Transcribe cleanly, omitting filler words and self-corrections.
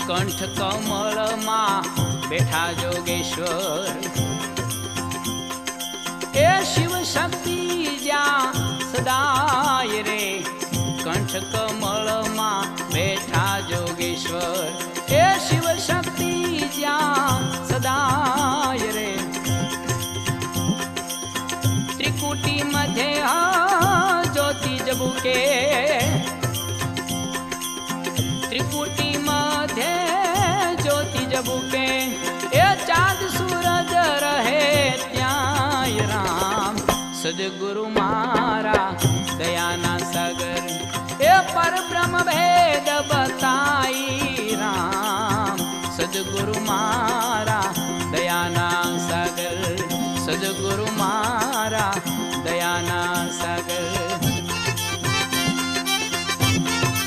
કંઠ કમળમાં બેઠા જોગેશ્વર એ શિવ શક્તિ જ્યાં સદાય રે કંઠ કમળમાં બેઠા જોગેશ્વર એ શિવ શક્તિ જ્યાં સદાય રે ત્રિકુટી મધ્ય જ્યોતિ જબુકે ત્રિકુટી મધ્ય જ્યોતિ જબુકે એ ચાંદ સૂરજ રહે ત્યાં રામ સદગુરુ મારા દયાના સાગર એ પરબ્રહ્મ ભે